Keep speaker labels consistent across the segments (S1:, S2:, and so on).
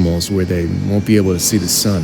S1: animals where they won't be able to see the sun.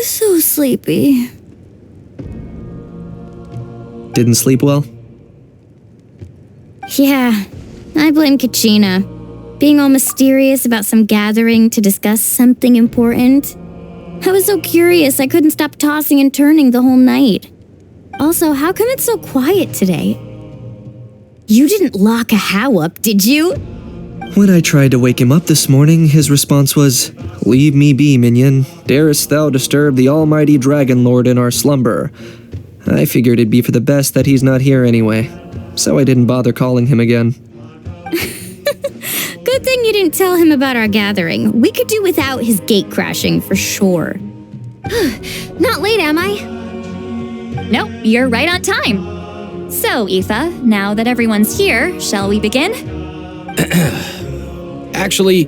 S2: So sleepy.
S3: Didn't sleep well?
S2: Yeah, I blame Kachina. Being all mysterious about some gathering to discuss something important. I was so curious I couldn't stop tossing and turning the whole night. Also, how come it's so quiet today? You didn't lock a How up, did you?
S3: When I tried to wake him up this morning, his response was, "Leave me be, minion. Darest thou disturb the almighty Dragon Lord in our slumber?" I figured it'd be for the best that he's not here anyway, so I didn't bother calling him again.
S2: Good thing you didn't tell him about our gathering. We could do without his gate crashing for sure. Not late, am I?
S4: Nope, you're right on time. So, Aoife, now that everyone's here, shall we begin?
S5: Actually,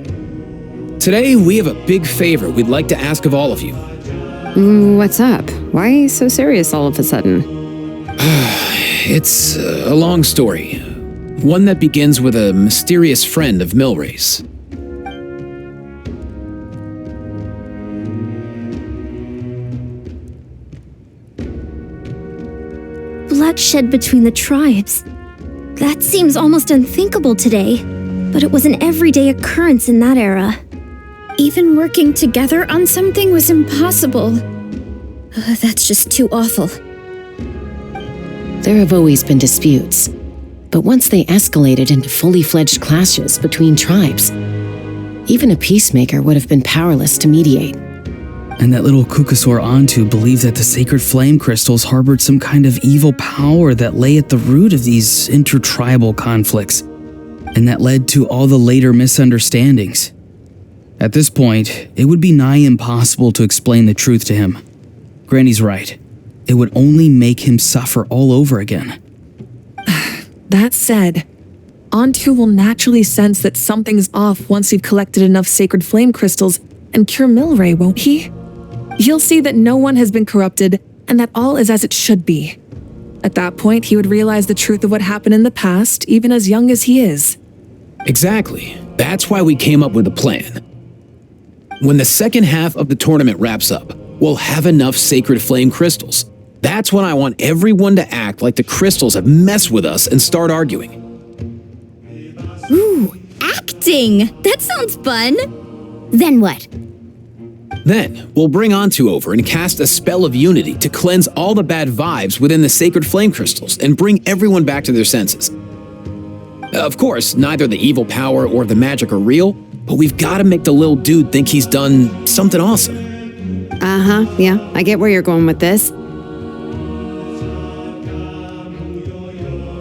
S5: today we have a big favor we'd like to ask of all of you.
S6: What's up? Why so serious all of a sudden?
S5: It's a long story. One that begins with a mysterious friend of Milray's.
S2: Bloodshed between the tribes. That seems almost unthinkable today, but it was an everyday occurrence in that era. Even working together on something was impossible. That's just too awful.
S7: There have always been disputes, but once they escalated into fully fledged clashes between tribes, even a peacemaker would have been powerless to mediate.
S8: And that little Kukusor Antu believed that the sacred flame crystals harbored some kind of evil power that lay at the root of these intertribal conflicts, and that led to all the later misunderstandings. At this point, it would be nigh impossible to explain the truth to him. Granny's right. It would only make him suffer all over again.
S9: That said, Antu will naturally sense that something's off once you've collected enough sacred flame crystals and cure Milray, won't he? He'll see that no one has been corrupted and that all is as it should be. At that point, he would realize the truth of what happened in the past, even as young as he is.
S5: Exactly. That's why we came up with a plan. When the second half of the tournament wraps up, we'll have enough sacred flame crystals. That's when I want everyone to act like the crystals have messed with us and start arguing.
S2: Ooh, acting! That sounds fun! Then what?
S5: Then, we'll bring Antu over and cast a spell of unity to cleanse all the bad vibes within the sacred flame crystals and bring everyone back to their senses. Of course, neither the evil power or the magic are real, but we've got to make the little dude think he's done something awesome.
S6: Yeah, I get where you're going with this.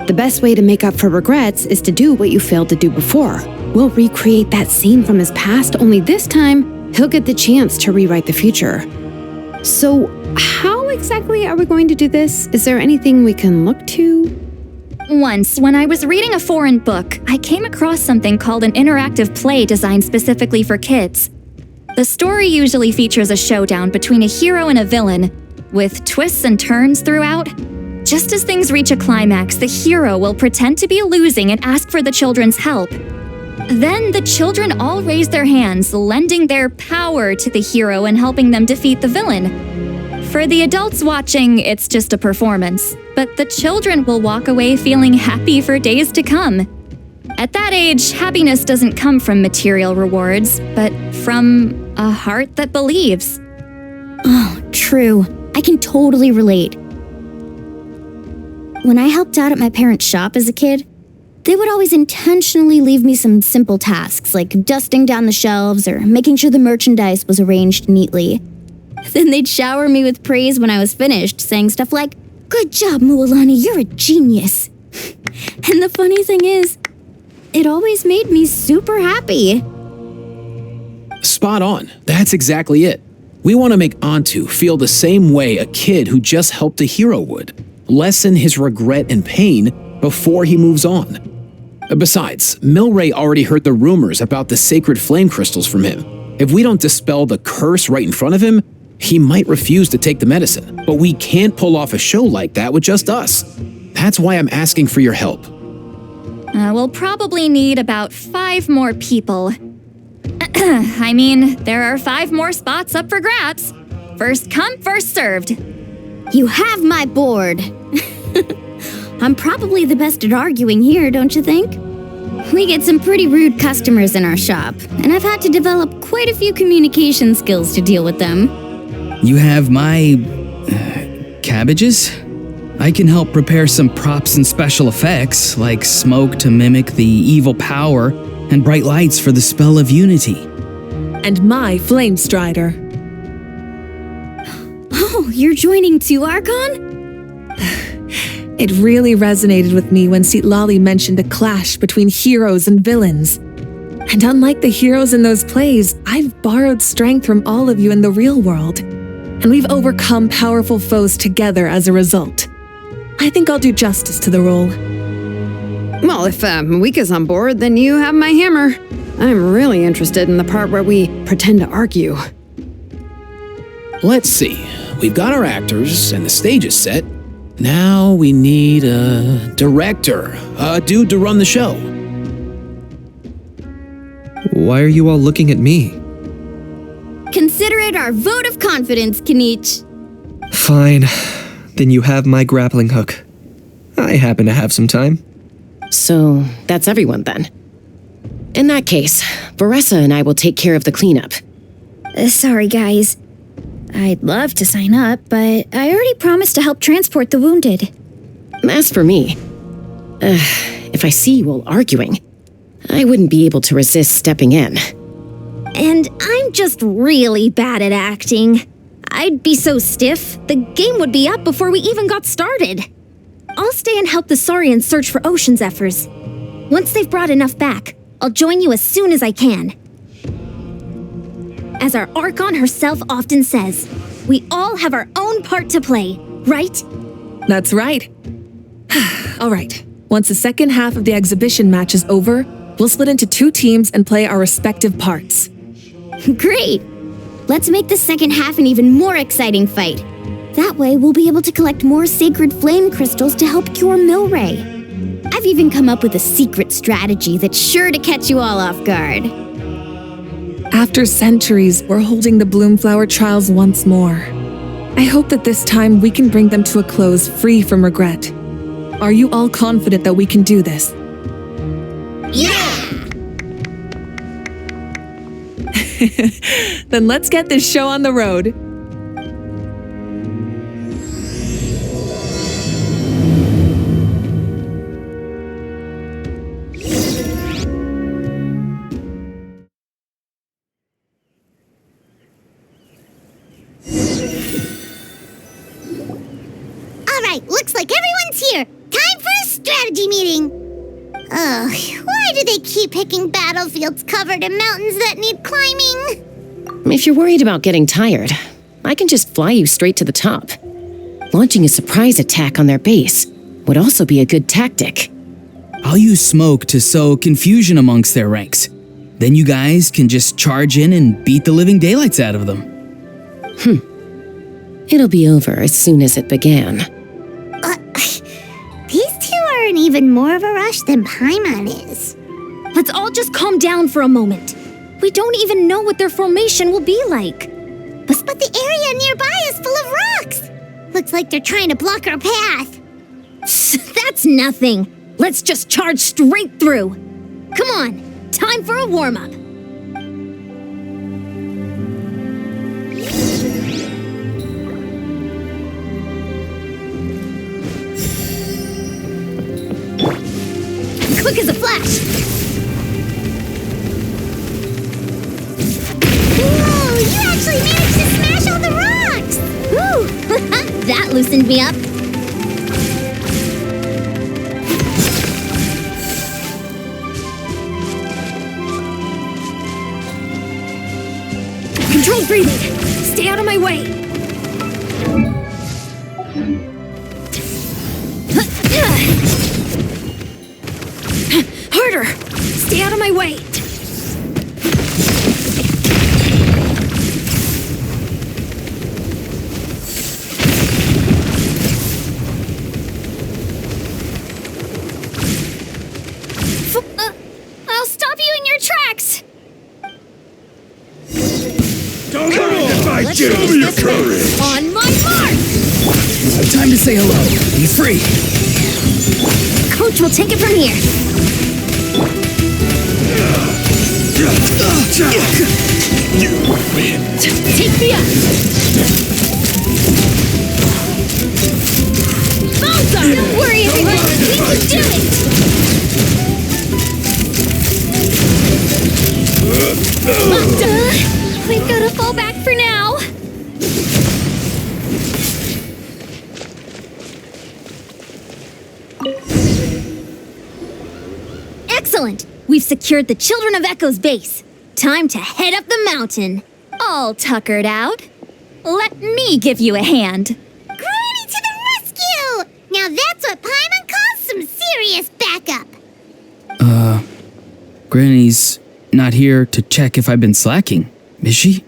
S6: The best way to make up for regrets is to do what you failed to do before. We'll recreate that scene from his past, only this time, he'll get the chance to rewrite the future. So, how exactly are we going to do this? Is there anything we can look to?
S4: Once, when I was reading a foreign book, I came across something called an interactive play designed specifically for kids. The story usually features a showdown between a hero and a villain, with twists and turns throughout. Just as things reach a climax, the hero will pretend to be losing and ask for the children's help. Then the children all raise their hands, lending their power to the hero and helping them defeat the villain. For the adults watching, it's just a performance, but the children will walk away feeling happy for days to come. At that age, happiness doesn't come from material rewards, but from a heart that believes.
S2: Oh, true. I can totally relate. When I helped out at my parents' shop as a kid, they would always intentionally leave me some simple tasks like dusting down the shelves or making sure the merchandise was arranged neatly. Then they'd shower me with praise when I was finished, saying stuff like, "Good job, Mualani, you're a genius." And the funny thing is, it always made me super happy.
S5: Spot on. That's exactly it. We want to make Antu feel the same way a kid who just helped a hero would. Lessen his regret and pain before he moves on. Besides, Milray already heard the rumors about the sacred flame crystals from him. If we don't dispel the curse right in front of him, he might refuse to take the medicine. But we can't pull off a show like that with just us. That's why I'm asking for your help.
S4: We'll probably need about 5 more people. I mean, there are 5 more spots up for grabs. First come, first served.
S2: You have my board. I'm probably the best at arguing here, don't you think? We get some pretty rude customers in our shop, and I've had to develop quite a few communication skills to deal with them.
S8: You have my... cabbages? I can help prepare some props and special effects, like smoke to mimic the evil power, and bright lights for the spell of unity.
S9: And my flame strider.
S2: Oh, you're joining too, Archon?
S9: It really resonated with me when Citlali mentioned a clash between heroes and villains. And unlike the heroes in those plays, I've borrowed strength from all of you in the real world. And we've overcome powerful foes together as a result. I think I'll do justice to the role.
S6: Well, if Mawika's on board, then you have my hammer. I'm really interested in the part where we pretend to argue.
S5: Let's see. We've got our actors and the stage is set. Now we need a director, a dude to run the show.
S3: Why are you all looking at me?
S2: Consider it our vote of confidence, Kanich.
S3: Fine. Then you have my grappling hook. I happen to have some time.
S7: So, that's everyone then. In that case, Varessa and I will take care of the cleanup.
S2: Sorry, guys. I'd love to sign up, but I already promised to help transport the wounded.
S7: As for me, if I see you all arguing, I wouldn't be able to resist stepping in.
S2: And I'm just really bad at acting. I'd be so stiff, the game would be up before we even got started. I'll stay and help the Saurians search for Ocean Zephyrs. Once they've brought enough back, I'll join you as soon as I can. As our Archon herself often says, we all have our own part to play, right?
S9: That's right. All right. Once the second half of the exhibition match is over, we'll split into 2 teams and play our respective parts.
S2: Great! Let's make the second half an even more exciting fight. That way, we'll be able to collect more sacred flame crystals to help cure Milray. I've even come up with a secret strategy that's sure to catch you all off guard.
S9: After centuries, we're holding the Bloomflower trials once more. I hope that this time we can bring them to a close free from regret. Are you all confident that we can do this?
S2: Yeah!
S9: Then let's get this show on the road.
S10: Alright, looks like everyone's here. Time for a strategy meeting. Ugh, why do they keep picking battlefields covered in mountains that need climbing?
S7: If you're worried about getting tired, I can just fly you straight to the top. Launching a surprise attack on their base would also be a good tactic.
S8: I'll use smoke to sow confusion amongst their ranks. Then you guys can just charge in and beat the living daylights out of them.
S7: It'll be over as soon as it began.
S10: You're in even more of a rush than Paimon is.
S4: Let's all just calm down for a moment. We don't even know what their formation will be like.
S10: But the area nearby is full of rocks. Looks like they're trying to block our path.
S2: That's nothing. Let's just charge straight through. Come on, time for a warm-up. Quick as a flash.
S10: Whoa, you actually managed to smash all the rocks!
S2: Woo! That loosened me up. Controlled breathing. Stay out of my way. Harder. Stay out of my way. I'll stop you in your tracks.
S1: Let's show me your courage!
S2: On my mark.
S5: Time to say hello. Be free.
S2: Coach will take it from here.
S1: You win!
S2: Take me up. Balthazar! Don't worry, everyone. We can do it. We've got to fall back for now. Excellent! We've secured the Children of Echo's base. Time to head up the mountain.
S4: All tuckered out. Let me give you a hand.
S10: Granny to the rescue! Now that's what Paimon calls some serious backup.
S8: Granny's not here to check if I've been slacking, is she?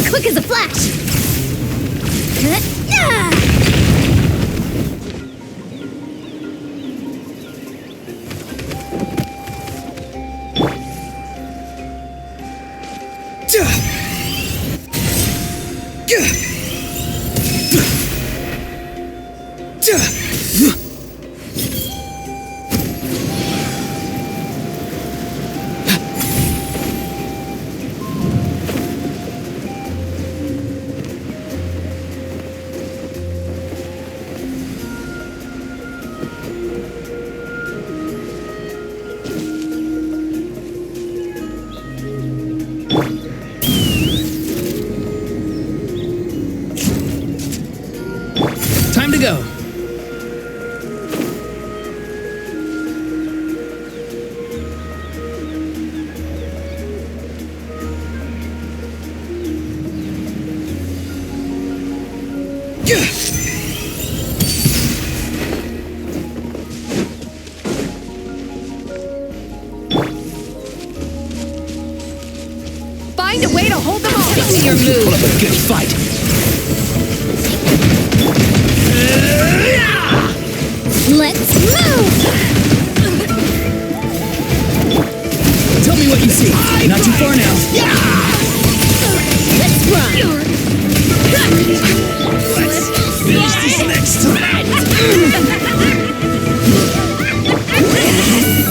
S2: Quick as a flash.
S5: Time to go.
S9: Find a way to hold them off.
S5: Show me your move. Put up a good fight.
S2: Let's move!
S5: Tell me what you see. Not too far now.
S2: Let's run!
S1: Let's finish this next time!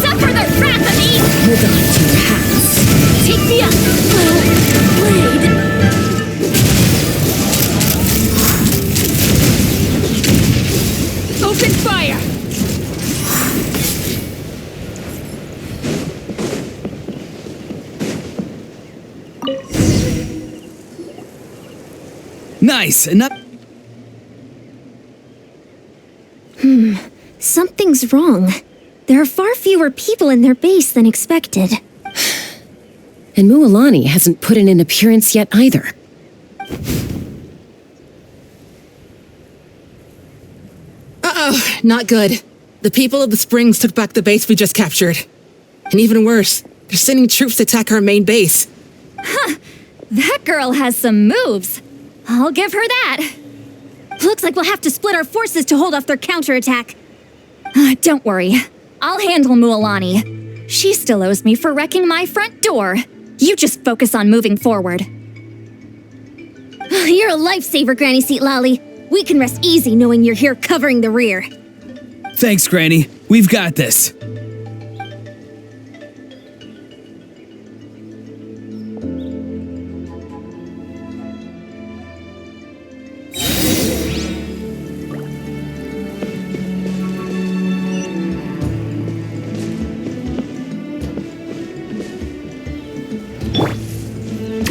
S2: Suffer the wrath of me!
S7: Hold on to your hats.
S2: Take me up! Blade!
S9: Open fire!
S5: Nice. Enough.
S2: Something's wrong. There are far fewer people in their base than expected.
S7: And Mualani hasn't put in an appearance yet either.
S9: Uh-oh. Not good. The people of the Springs took back the base we just captured. And even worse, they're sending troops to attack our main base.
S4: That girl has some moves. I'll give her that. Looks like we'll have to split our forces to hold off their counterattack. Don't worry. I'll handle Mualani. She still owes me for wrecking my front door. You just focus on moving forward.
S2: You're a lifesaver, Granny Seat Lolly. We can rest easy knowing you're here covering the rear.
S8: Thanks, Granny. We've got this.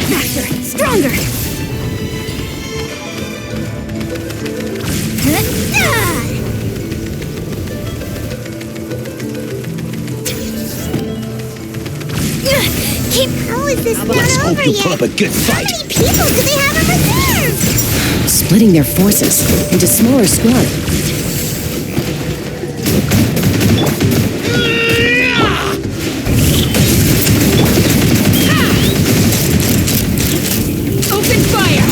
S2: Faster, stronger.
S10: How is this not
S1: Let's hope
S10: over
S1: you
S10: yet?
S1: put up a good
S10: How
S1: fight.
S10: many people do they have in reserve?
S7: Splitting their forces into smaller squads.
S9: Open fire!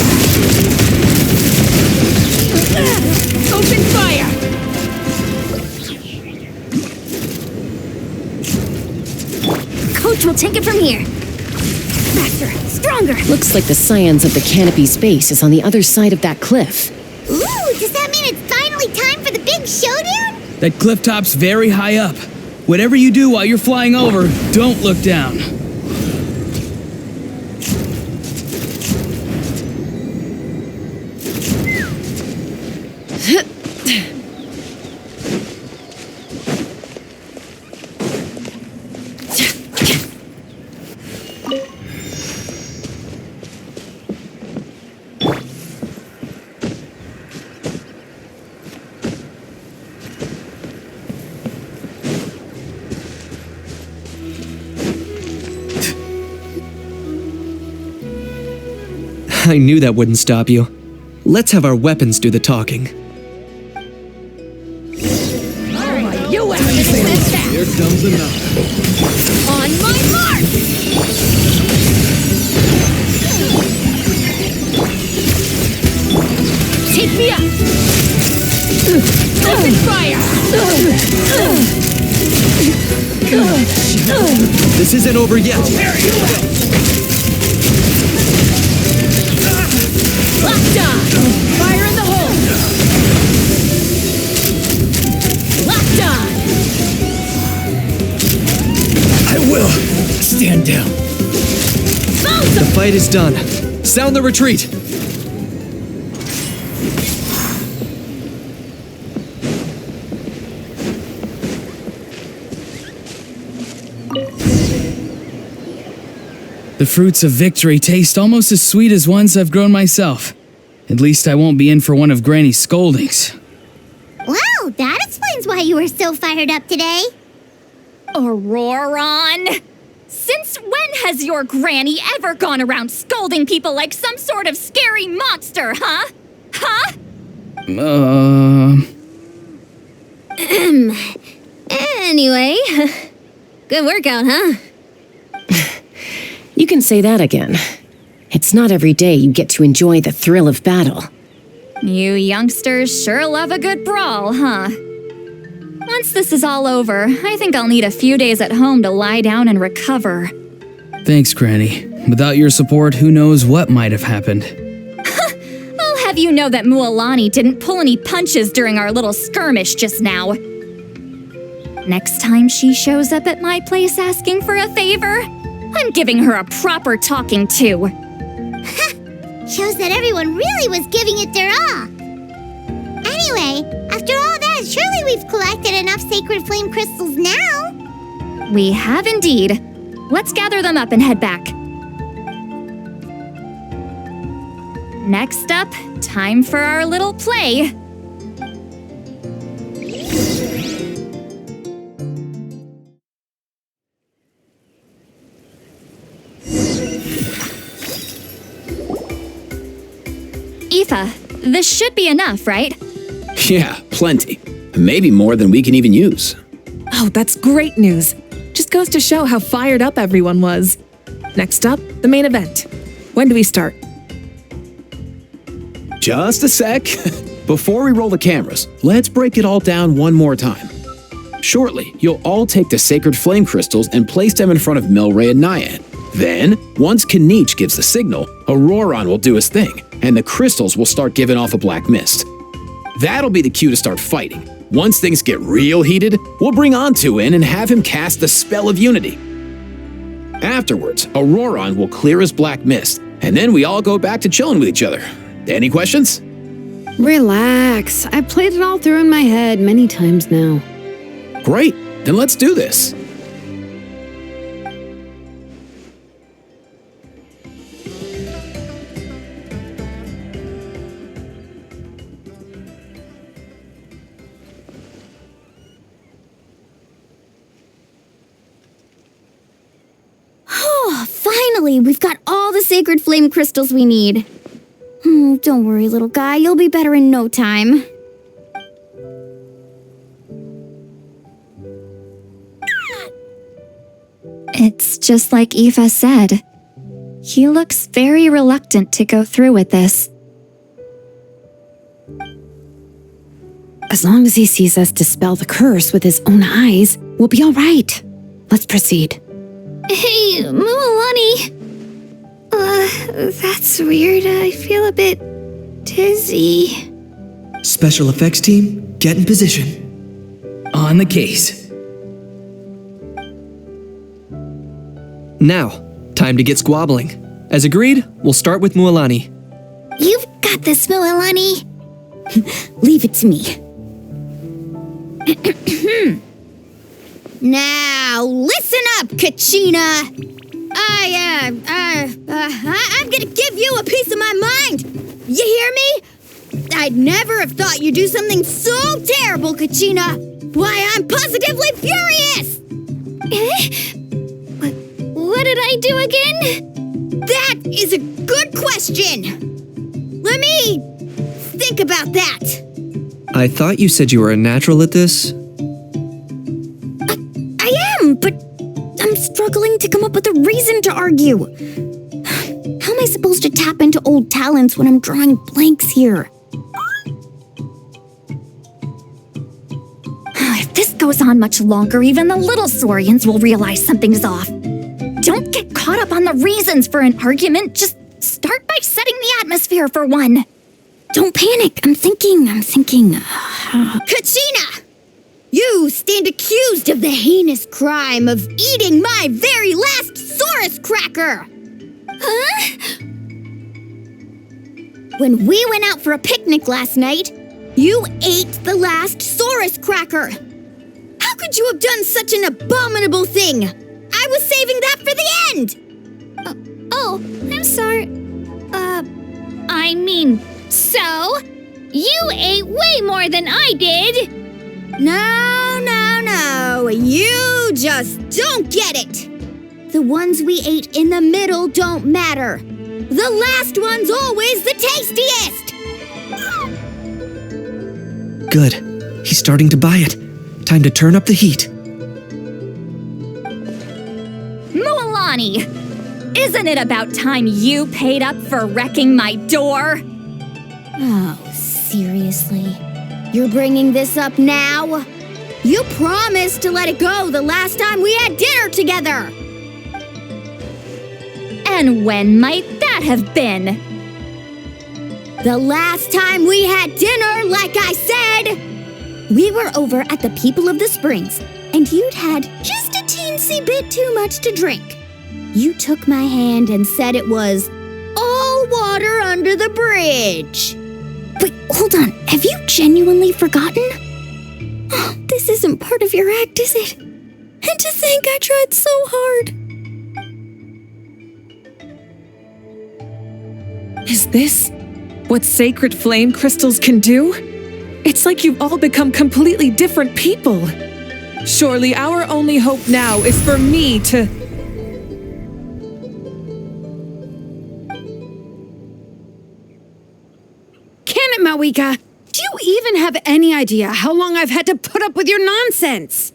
S9: Open fire!
S2: Coach will take it from here. Faster, stronger.
S7: Looks like the scions of the Canopy's base is on the other side of that cliff.
S10: Ooh, does that mean it's finally time for the big showdown?
S8: That cliff top's very high up. Whatever you do while you're flying over, don't look down.
S3: I knew that wouldn't stop you. Let's have our weapons do the talking.
S1: Here comes another.
S2: On my mark! Take me up!
S9: Open fire!
S3: This isn't over yet.
S9: Locked on! Fire in the hole! Locked on!
S1: I will. Stand down.
S3: The fight is done. Sound the retreat.
S8: The fruits of victory taste almost as sweet as ones I've grown myself. At least I won't be in for one of Granny's scoldings.
S10: Wow, that explains why you were so fired up today.
S4: Auroron! Since when has your granny ever gone around scolding people like some sort of scary monster, huh? Huh?
S2: Anyway, good workout, huh?
S7: You can say that again. It's not every day you get to enjoy the thrill of battle.
S4: You youngsters sure love a good brawl, huh? Once this is all over, I think I'll need a few days at home to lie down and recover.
S8: Thanks, Granny. Without your support, who knows what might have happened.
S4: I'll have you know that Mualani didn't pull any punches during our little skirmish just now. Next time she shows up at my place asking for a favor, I'm giving her a proper talking to.
S10: Shows that everyone really was giving it their all. Anyway, after all that, surely we've collected enough sacred flame crystals now.
S4: We have indeed. Let's gather them up and head back. Next up, time for our little play. Aoife, this should be enough, right?
S5: Yeah, plenty. Maybe more than we can even use.
S9: Oh, that's great news. Just goes to show how fired up everyone was. Next up, the main event. When do we start?
S5: Just a sec. Before we roll the cameras, let's break it all down one more time. Shortly, you'll all take the sacred flame crystals and place them in front of Milray and Nyan. Then, once Kanich gives the signal, Auroron will do his thing, and the crystals will start giving off a black mist. That'll be the cue to start fighting. Once things get real heated, we'll bring Antu in and have him cast the spell of unity. Afterwards, Auroron will clear his black mist, and then we all go back to chilling with each other. Any questions?
S6: Relax. I've played it all through in my head many times now.
S5: Great, then let's do this.
S2: Finally, we've got all the sacred flame crystals we need. Don't worry, little guy. You'll be better in no time.
S4: It's just like Eva said. He looks very reluctant to go through with this.
S6: As long as he sees us dispel the curse with his own eyes, we'll be all right. Let's proceed.
S2: Hey, Mualani. That's weird. I feel a bit dizzy.
S3: Special effects team, get in position.
S8: On the case.
S3: Now, time to get squabbling. As agreed, we'll start with Mualani.
S2: You've got this, Mualani. Leave it to me. Now, listen up, Kachina. I'm gonna give you a piece of my mind. You hear me? I'd never have thought you'd do something so terrible, Kachina. Why, I'm positively furious. What did I do again? That is a good question. Let me think about that.
S3: I thought you said you were a natural at this.
S2: I am, but I'm struggling to come up with a reason to argue. How am I supposed to tap into old talents when I'm drawing blanks here?
S4: If this goes on much longer, even the little Saurians will realize something's off. Don't get caught up on the reasons for an argument. Just start by setting the atmosphere for one.
S2: Don't panic. I'm thinking.
S10: Kachina! You stand accused of the heinous crime of eating my very last Saurus cracker!
S2: Huh? When we went out for a picnic last night, you ate the last Saurus cracker. How could you have done such an abominable thing? I was saving that for the end!
S4: Oh, I'm sorry. I mean, so? You ate way more than I did!
S2: No. You just don't get it. The ones we ate in the middle don't matter. The last one's always the tastiest.
S3: Good. He's starting to buy it. Time to turn up the heat.
S4: Mualani, isn't it about time you paid up for wrecking my door?
S2: Oh, seriously? You're bringing this up now? You promised to let it go the last time we had dinner together!
S4: And when might that have been?
S2: The last time we had dinner, like I said! We were over at the People of the Springs, and you'd had just a teensy bit too much to drink. You took my hand and said it was all water under the bridge. Wait, hold on. Have you genuinely forgotten? Oh, this isn't part of your act, is it? And to think I tried so hard.
S9: Is this what sacred flame crystals can do? It's like you've all become completely different people. Surely our only hope now is for me to...
S6: Can it, Mawika? Do you even have any idea how long I've had to put up with your nonsense?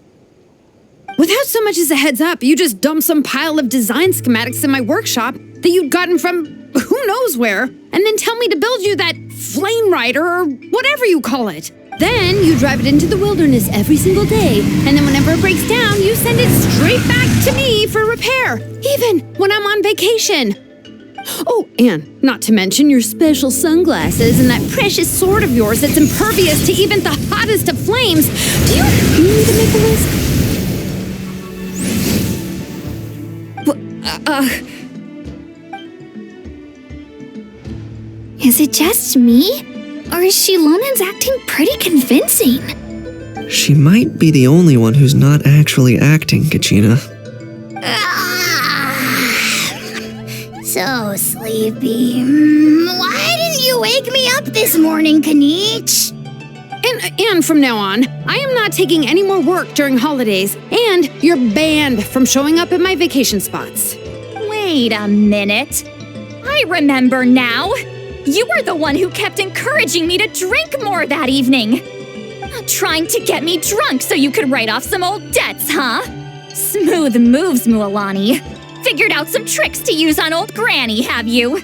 S6: Without so much as a heads up, you just dumped some pile of design schematics in my workshop that you'd gotten from who knows where, and then tell me to build you that flame rider or whatever you call it. Then you drive it into the wilderness every single day, and then whenever it breaks down, you send it straight back to me for repair, even when I'm on vacation. Oh, and not to mention your special sunglasses and that precious sword of yours that's impervious to even the hottest of flames. Do you need to make a list?
S4: Is it just me? Or is Shilonen's acting pretty convincing?
S3: She might be the only one who's not actually acting, Kachina.
S10: So sleepy. Why didn't you wake me up this morning, Kanich?
S6: And from now on, I am not taking any more work during holidays, and you're banned from showing up at my vacation spots.
S4: Wait a minute. I remember now. You were the one who kept encouraging me to drink more that evening. Trying to get me drunk so you could write off some old debts, huh? Smooth moves, Mualani. Figured out some tricks to use on old Granny, have you?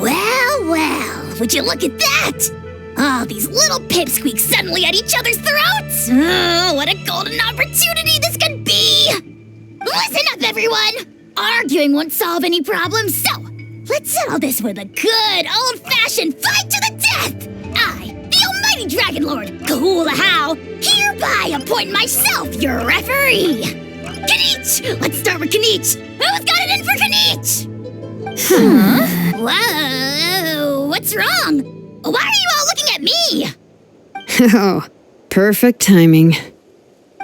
S10: Well, would you look at that? Oh, these little pipsqueaks suddenly at each other's throats. Oh, what a golden opportunity this could be! Listen up, everyone! Arguing won't solve any problems, so let's settle this with a good old-fashioned fight to the death! I, the almighty Dragon Lord, Kahula-How, hereby appoint myself your referee! Kanich! Let's start with Kanich! Who's got it in for Kanich? Huh? Whoa, what's wrong? Why are you all looking at me?
S6: Oh, perfect timing.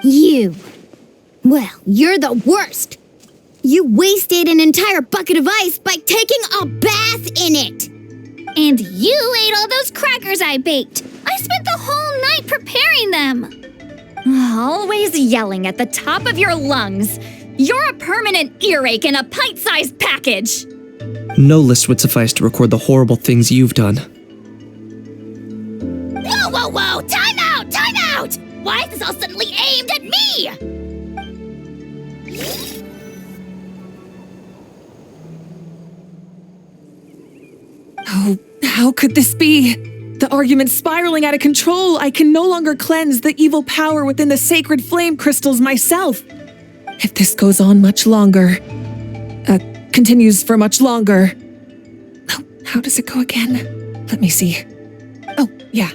S2: You. Well, you're the worst. You wasted an entire bucket of ice by taking a bath in it. And you ate all those crackers I baked. I spent the whole night preparing them.
S4: Always yelling at the top of your lungs. You're a permanent earache in a pint-sized package.
S3: No list would suffice to record the horrible things you've done.
S10: Whoa! Time out! Why is this all suddenly aimed at me?
S9: Oh, how could this be? The argument's spiraling out of control. I can no longer cleanse the evil power within the sacred flame crystals myself. If this goes on much longer, continues for much longer. Oh, how does it go again? Let me see. Oh, yeah.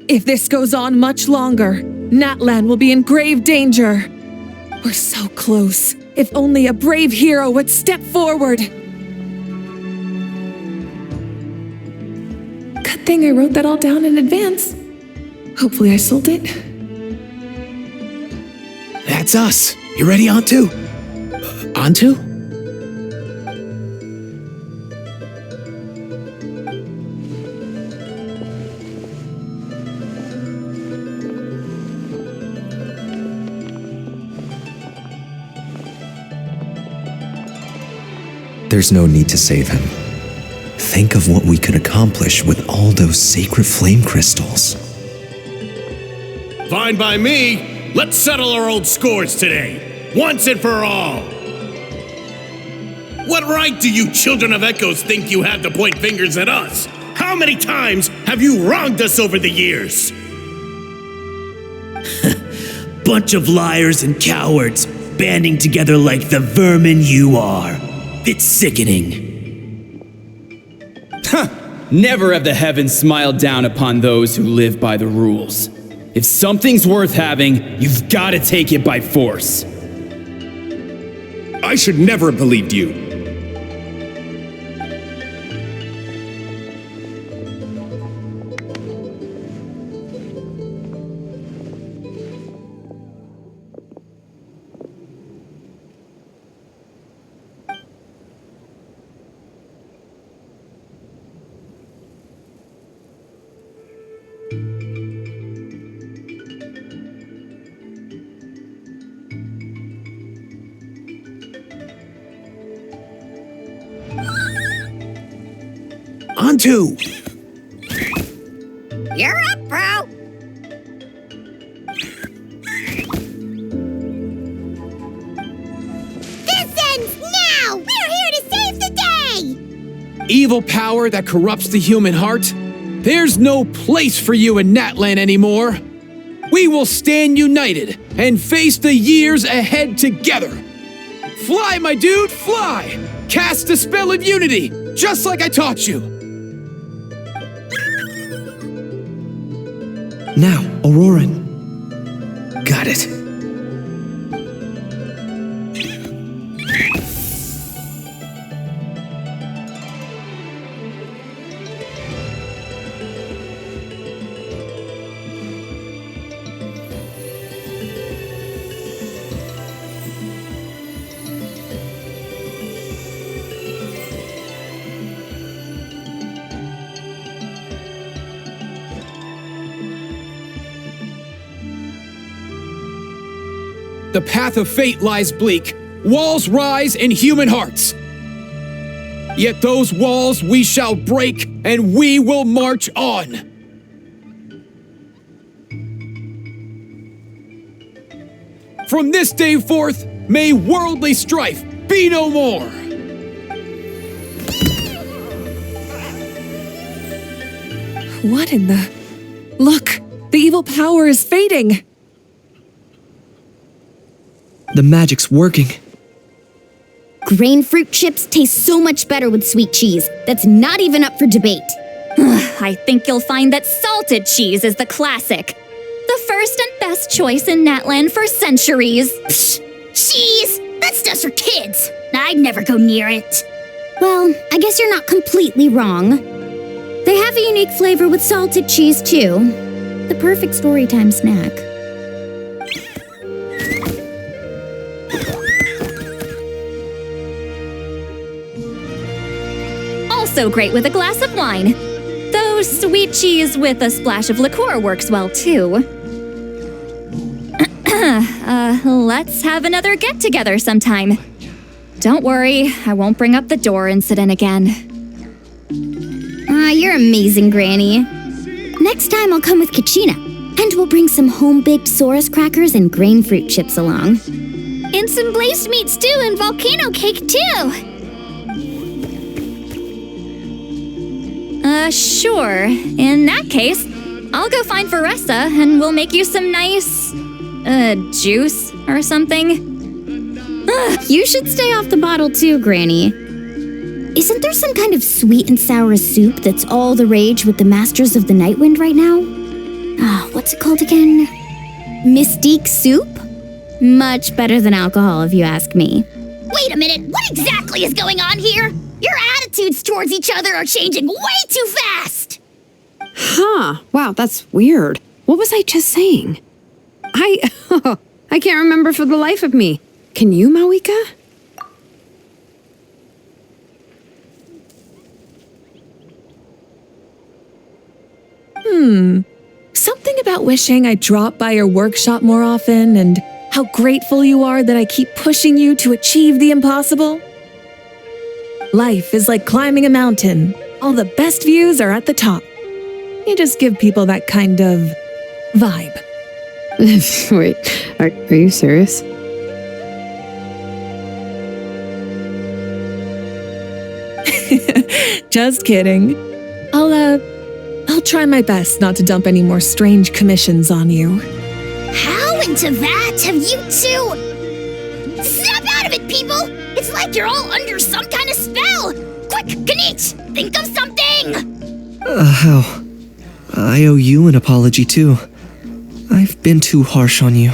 S9: If this goes on much longer, Natlan will be in grave danger. We're so close. If only a brave hero would step forward. Good thing I wrote that all down in advance. Hopefully I sold it.
S5: That's us. You ready, Antu? Antu?
S1: There's no need to save him. Think of what we could accomplish with all those sacred flame crystals.
S11: Fine by me. Let's settle our old scores today, once and for all. What right do you children of Echoes think you have to point fingers at us? How many times have you wronged us over the years?
S12: Bunch of liars and cowards, banding together like the vermin you are. It's sickening.
S13: Never have the heavens smiled down upon those who live by the rules. If something's worth having, you've got to take it by force.
S11: I should never have believed you.
S5: Antu!
S10: You're up
S5: Evil power that corrupts the human heart, there's no place for you in Natlan anymore. We will stand united and face the years ahead together. Fly, my dude, fly! Cast the spell of unity, just like I taught you.
S3: Now, Auroran.
S8: Got it.
S5: The path of fate lies bleak. Walls rise in human hearts. Yet those walls we shall break, and we will march on. From this day forth, may worldly strife be no more.
S9: What in the... Look! The evil power is fading!
S3: The magic's working.
S2: Grain fruit chips taste so much better with sweet cheese. That's not even up for debate.
S4: I think you'll find that salted cheese is the classic. The first and best choice in Natlan for centuries.
S10: Psh, cheese! That's just for kids. I'd never go near it.
S2: Well, I guess you're not completely wrong. They have a unique flavor with salted cheese, too. The perfect storytime snack.
S4: Also great with a glass of wine. Though sweet cheese with a splash of liqueur works well, too. Let's have another get-together sometime. Don't worry, I won't bring up the door incident again.
S2: You're amazing, Granny. Next time I'll come with Kachina, and we'll bring some home-baked Saurus crackers and grain fruit chips along.
S10: And some blazed meat stew and volcano cake, too.
S4: Sure. In that case, I'll go find Varessa and we'll make you some nice, juice or something.
S2: You should stay off the bottle too, Granny. Isn't there some kind of sweet and sour soup that's all the rage with the Masters of the Nightwind right now? What's it called again? Mystique soup? Much better than alcohol, if you ask me.
S10: Wait a minute, what exactly is going on here? Your attitudes towards each other are changing way too fast!
S6: Huh. Wow, that's weird. What was I just saying? I can't remember for the life of me. Can you, Mawika?
S9: Something about wishing I'd drop by your workshop more often and how grateful you are that I keep pushing you to achieve the impossible. Life is like climbing a mountain. All the best views are at the top. You just give people that kind of vibe.
S6: Wait, are you serious?
S9: Just kidding. I'll try my best not to dump any more strange commissions on you.
S10: How into that have you two? Snap out of it, people! It's like you're all under some kind of spell! Quick, Kanich, think of something!
S3: How? I owe you an apology too. I've been too harsh on you.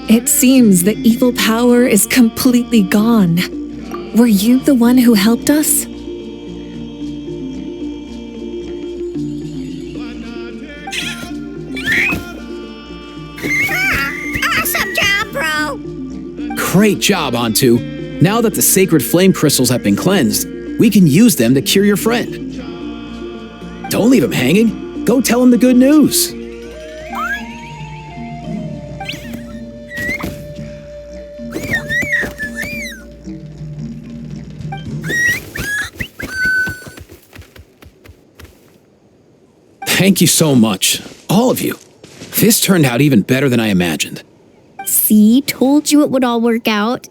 S9: It seems the evil power is completely gone. Were you the one who helped us?
S10: Awesome job, bro!
S5: Great job, Antu. Now that the sacred flame crystals have been cleansed, we can use them to cure your friend. Don't leave him hanging. Go tell him the good news. Thank you so much, all of you. This turned out even better than I imagined.
S2: See, told you it would all work out.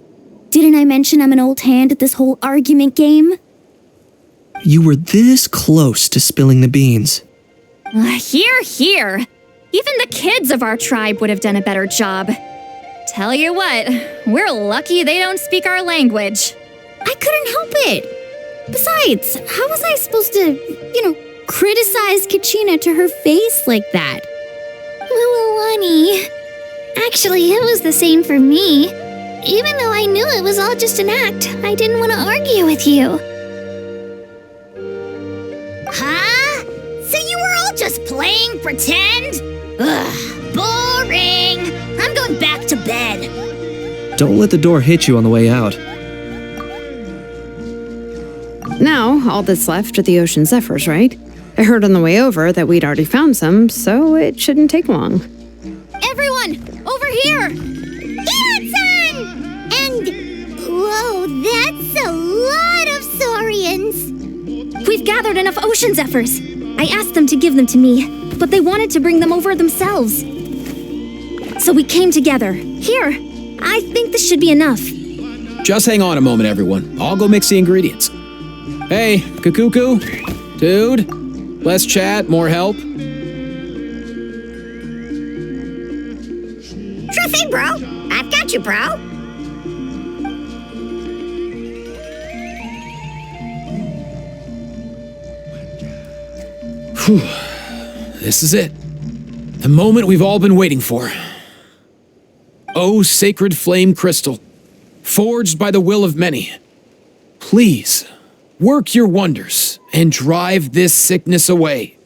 S2: Didn't I mention I'm an old hand at this whole argument game?
S3: You were this close to spilling the beans.
S4: Hear, hear. Even the kids of our tribe would have done a better job. Tell you what, we're lucky they don't speak our language.
S2: I couldn't help it. Besides, how was I supposed to, criticize Kachina to her face like that?
S10: Lualani. Actually, it was the same for me. Even though I knew it was all just an act, I didn't want to argue with you. Huh? So you were all just playing pretend? Ugh, boring. I'm going back to bed.
S3: Don't let the door hit you on the way out.
S6: Now, all that's left are the ocean zephyrs, right? I heard on the way over that we'd already found some, so it shouldn't take long.
S10: Everyone, over here! Ian-san! And, whoa, that's a lot of saurians.
S4: We've gathered enough ocean zephyrs. I asked them to give them to me, but they wanted to bring them over themselves. So we came together. Here, I think this should be enough.
S5: Just hang on a moment, everyone. I'll go mix the ingredients. Hey, Kakuku? Dude? Less chat, more help?
S10: Sure thing, bro. I've got you, bro.
S5: Whew. This is it. The moment we've all been waiting for. Oh, sacred flame crystal, forged by the will of many. Please, work your wonders and drive this sickness away.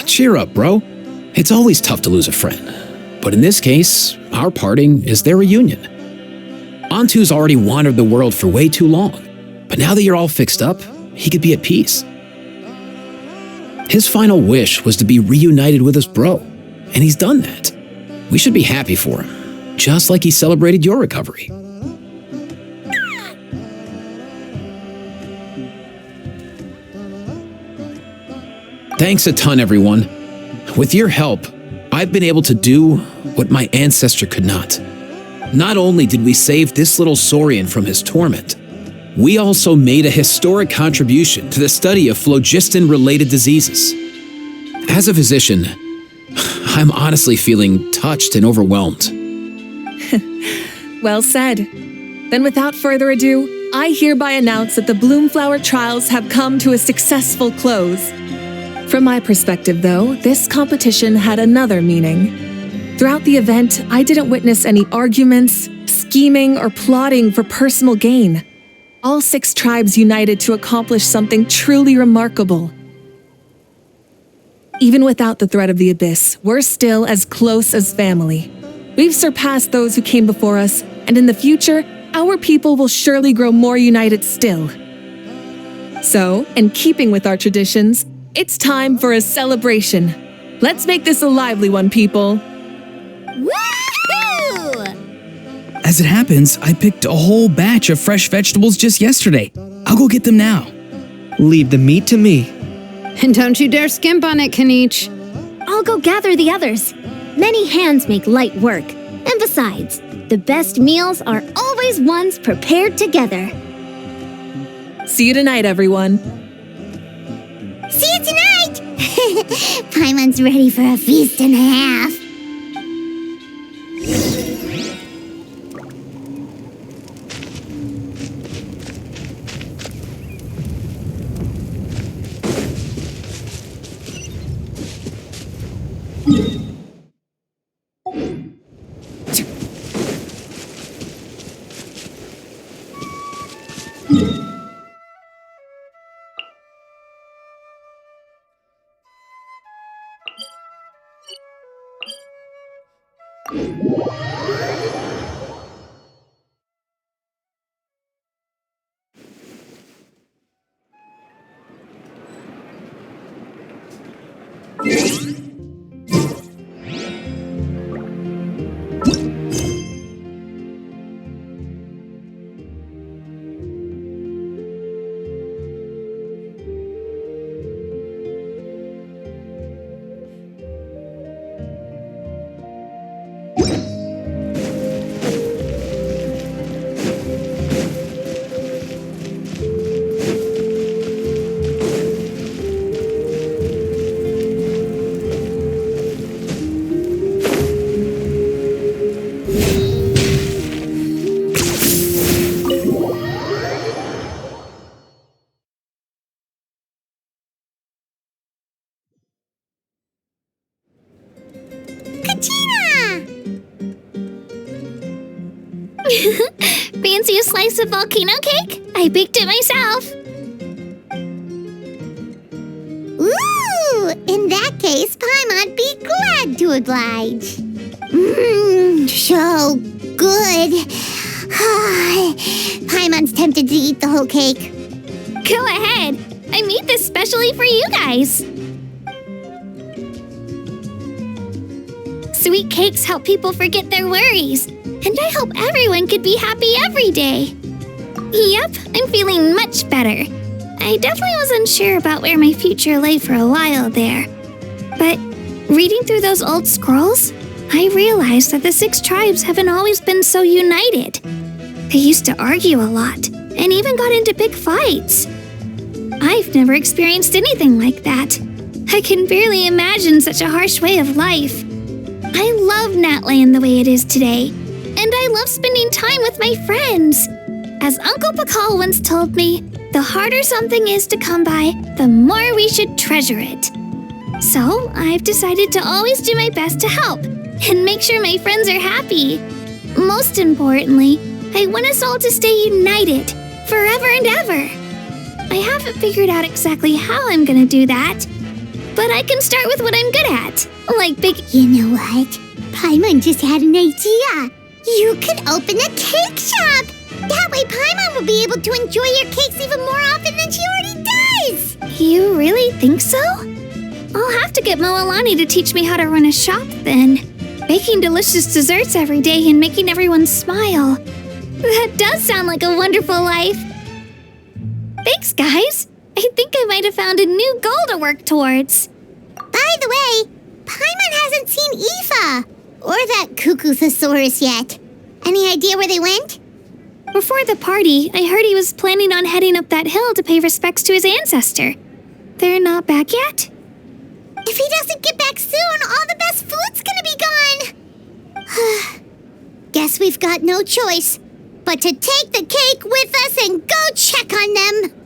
S5: Cheer up, bro. It's always tough to lose a friend. But in this case, our parting is their reunion. Antu's already wandered the world for way too long. But now that you're all fixed up, he could be at peace. His final wish was to be reunited with his bro, and he's done that. We should be happy for him, just like he celebrated your recovery. Thanks a ton, everyone. With your help, I've been able to do what my ancestor could not. Not only did we save this little Saurian from his torment, we also made a historic contribution to the study of phlogiston-related diseases. As a physician, I'm honestly feeling touched and overwhelmed.
S9: Well said. Then without further ado, I hereby announce that the Bloomflower trials have come to a successful close. From my perspective, though, this competition had another meaning. Throughout the event, I didn't witness any arguments, scheming, or plotting for personal gain. All 6 tribes united to accomplish something truly remarkable. Even without the threat of the abyss, we're still as close as family. We've surpassed those who came before us, and in the future, our people will surely grow more united still. So, in keeping with our traditions, it's time for a celebration. Let's make this a lively one, people.
S10: Woohoo!
S8: As it happens, I picked a whole batch of fresh vegetables just yesterday. I'll go get them now.
S3: Leave the meat to me.
S6: And don't you dare skimp on it, Kanich.
S2: I'll go gather the others. Many hands make light work. And besides, the best meals are always ones prepared together.
S9: See you tonight, everyone.
S10: See you tonight! Paimon's ready for a feast and a half. Fancy a slice of volcano cake? I baked it myself. Ooh, in that case, Paimon'd be glad to oblige. So good. Paimon's tempted to eat the whole cake. Go ahead. I made this specially for you guys. Sweet cakes help people forget their worries. And I hope everyone could be happy every day. Yep, I'm feeling much better. I definitely was unsure about where my future lay for a while there. But reading through those old scrolls, I realized that the 6 tribes haven't always been so united. They used to argue a lot, and even got into big fights. I've never experienced anything like that. I can barely imagine such a harsh way of life. I love Natland the way it is today. And I love spending time with my friends. As Uncle Pakal once told me, the harder something is to come by, the more we should treasure it. So I've decided to always do my best to help and make sure my friends are happy. Most importantly, I want us all to stay united forever and ever. I haven't figured out exactly how I'm gonna do that, but I can start with what I'm good at, like You know what? Paimon just had an idea. You could open a cake shop! That way Paimon will be able to enjoy your cakes even more often than she already does! You really think so? I'll have to get Moalani to teach me how to run a shop then. Baking delicious desserts every day and making everyone smile. That does sound like a wonderful life. Thanks, guys. I think I might have found a new goal to work towards. By the way, Paimon hasn't seen Aoife or that Cuckoo-thesaurus yet. Any idea where they went?
S2: Before the party, I heard he was planning on heading up that hill to pay respects to his ancestor. They're not back yet?
S10: If he doesn't get back soon, all the best food's gonna be gone. Guess we've got no choice but to take the cake with us and go check on them.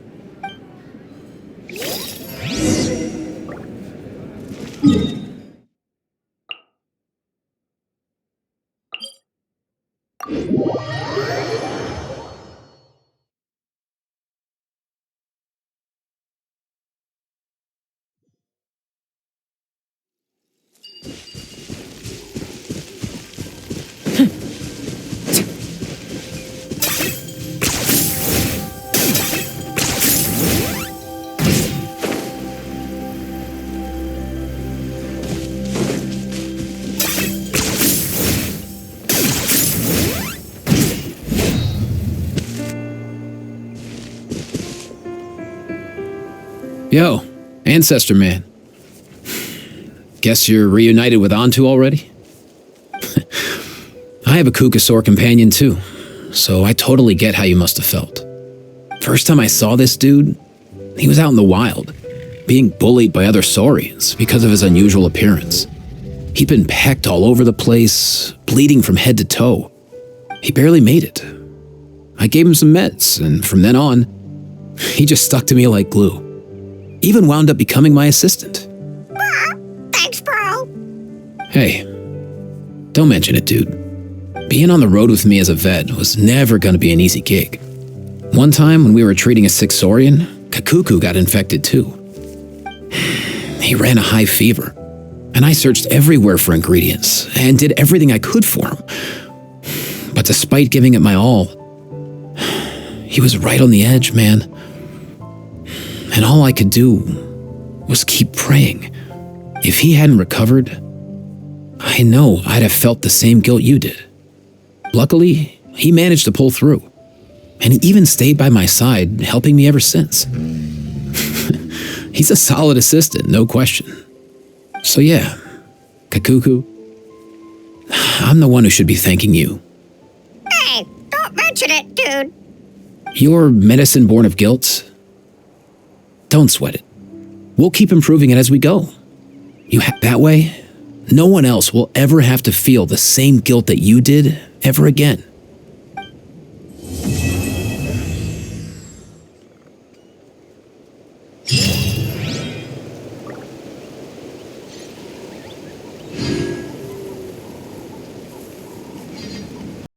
S5: Yo, Ancestor Man. Guess you're reunited with Antu already? I have a Cuckoosaur companion too, so I totally get how you must have felt. First time I saw this dude, he was out in the wild, being bullied by other saurians because of his unusual appearance. He'd been pecked all over the place, bleeding from head to toe. He barely made it. I gave him some meds, and from then on, he just stuck to me like glue. Even wound up becoming my assistant.
S10: Thanks, bro.
S5: Hey, don't mention it, dude. Being on the road with me as a vet was never gonna be an easy gig. One time when we were treating a sick saurian, Kakuku got infected too. He ran a high fever, and I searched everywhere for ingredients and did everything I could for him. But despite giving it my all, he was right on the edge, man. And all I could do was keep praying. If he hadn't recovered, I know I'd have felt the same guilt you did. Luckily, he managed to pull through. And he even stayed by my side, helping me ever since. He's a solid assistant, no question. So yeah, Kakuku, I'm the one who should be thanking you.
S10: Hey, don't mention it, dude.
S5: Your medicine born of guilt? Don't sweat it. We'll keep improving it as we go. That way, no one else will ever have to feel the same guilt that you did ever again.